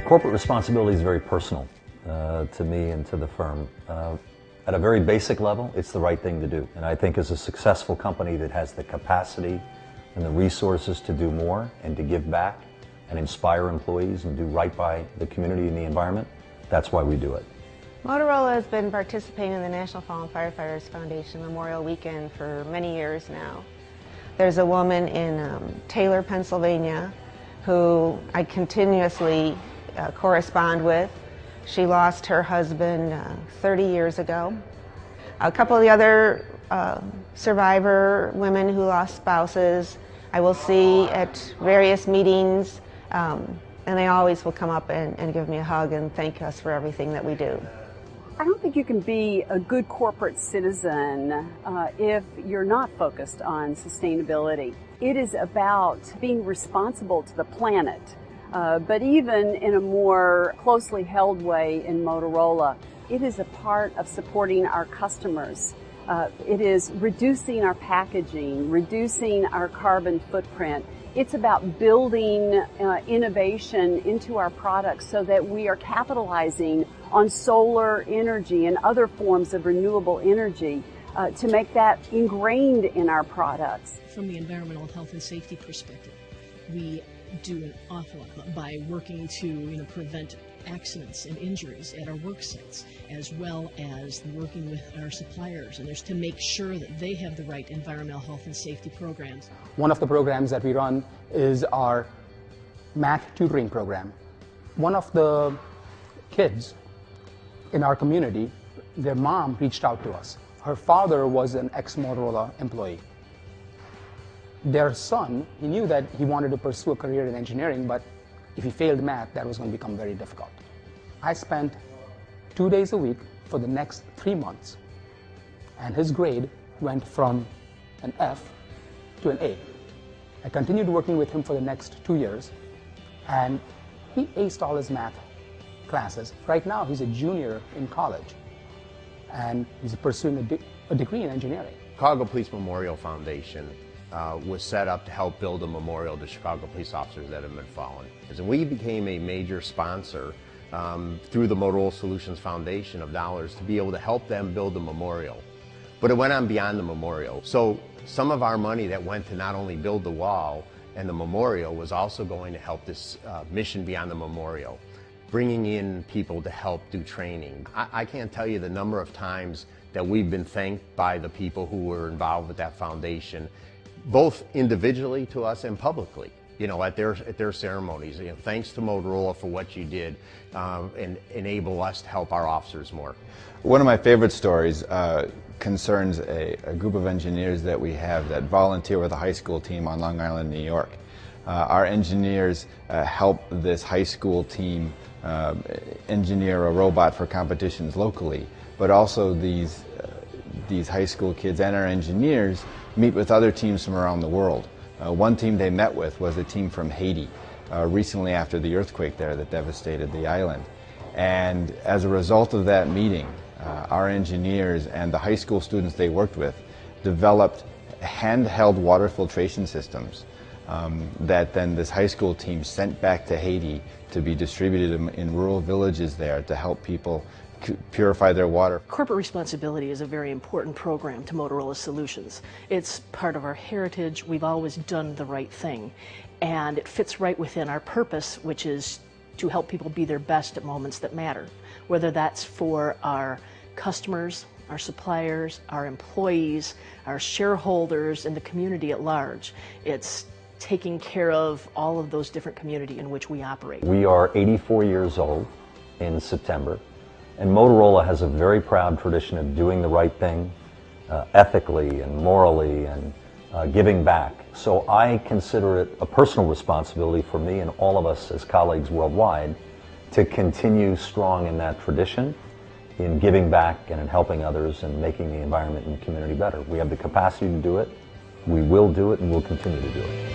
Corporate responsibility is very personal to me and to the firm. At a very basic level, it's the right thing to do. And I think as a successful company that has the capacity and the resources to do more and to give back and inspire employees and do right by the community and the environment, that's why we do it. Motorola has been participating in the National Fallen Firefighters Foundation Memorial Weekend for many years now. There's a woman in Taylor, Pennsylvania, who I continuously correspond with. She lost her husband 30 years ago. A couple of the other survivor women who lost spouses I will see at various meetings, and they always will come up and give me a hug and thank us for everything that we do. I don't think you can be a good corporate citizen if you're not focused on sustainability. It is about being responsible to the planet, but even in a more closely held way in Motorola, it is a part of supporting our customers. It is reducing our packaging, reducing our carbon footprint. It's about building innovation into our products so that we are capitalizing on solar energy and other forms of renewable energy to make that ingrained in our products. From the environmental health and safety perspective, we do an awful lot by working to prevent accidents and injuries at our work sites, as well as working with our suppliers and there's to make sure that they have the right environmental health and safety programs. One of the programs that we run is our math tutoring program. One of the kids in our community, their mom reached out to us. Her father was an ex-Motorola employee. Their son, he knew that he wanted to pursue a career in engineering, but if he failed math, that was going to become very difficult. I spent 2 days a week for the next 3 months, and his grade went from an F to an A. I continued working with him for the next 2 years, and he aced all his math classes. Right now, he's a junior in college, and he's pursuing a degree in engineering. Chicago Police Memorial Foundation was set up to help build a memorial to Chicago police officers that have been fallen. And we became a major sponsor through the Motorola Solutions Foundation of dollars to be able to help them build a memorial. But it went on beyond the memorial. So some of our money that went to not only build the wall and the memorial was also going to help this mission beyond the memorial, bringing in people to help do training. I can't tell you the number of times that we've been thanked by the people who were involved with that foundation, both individually to us and publicly, at their ceremonies. Thanks to Motorola for what you did and enable us to help our officers more. One of my favorite stories concerns a group of engineers that we have that volunteer with a high school team on Long Island, New York. Our engineers help this high school team engineer a robot for competitions locally, but also these high school kids and our engineers meet with other teams from around the world. One team they met with was a team from Haiti, recently after the earthquake there that devastated the island. And as a result of that meeting, our engineers and the high school students they worked with developed handheld water filtration systems that then this high school team sent back to Haiti to be distributed in rural villages there to help people purify their water. Corporate responsibility is a very important program to Motorola Solutions. It's part of our heritage. We've always done the right thing, and it fits right within our purpose, which is to help people be their best at moments that matter, whether that's for our customers, our suppliers, our employees, our shareholders, and the community at large. It's taking care of all of those different communities in which we operate. We are 84 years old in September, and Motorola has a very proud tradition of doing the right thing ethically and morally and giving back. So I consider it a personal responsibility for me and all of us as colleagues worldwide to continue strong in that tradition, in giving back and in helping others and making the environment and the community better. We have the capacity to do it, we will do it, and we'll continue to do it.